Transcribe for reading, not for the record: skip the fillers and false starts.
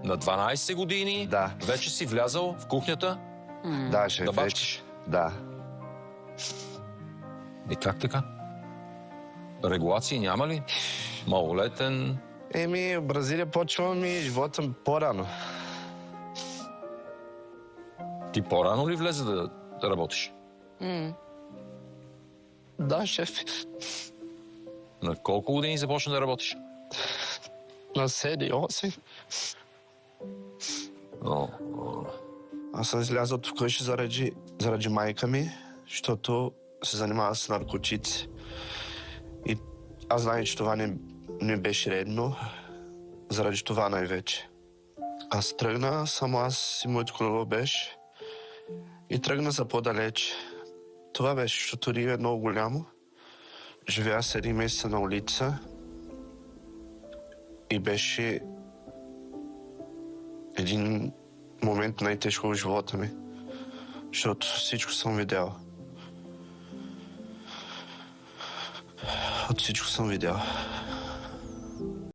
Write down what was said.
На 12 години Да. вече си влязал в кухнята Да, шеф, да вече. бачкаш. Да. И как така? Регулации няма ли? Малолетен? В Бразилия почвам и живота по-рано. Ти по-рано ли влезе да работиш? Да, шеф. На колко години започна да работиш? На 7-8. О, Аз съм излязъл от вкъщи заради майка ми, защото се занимава с наркотици. И аз знам, че това не беше редно, заради това най-вече. Аз тръгна, само аз и моето колело беше. И тръгна за по-далеч. Това беше, защото Рио е много голямо. Живея 7 месеца на улица. И беше един момент най-тежко в живота ми. Защото всичко съм видял. От всичко съм видял.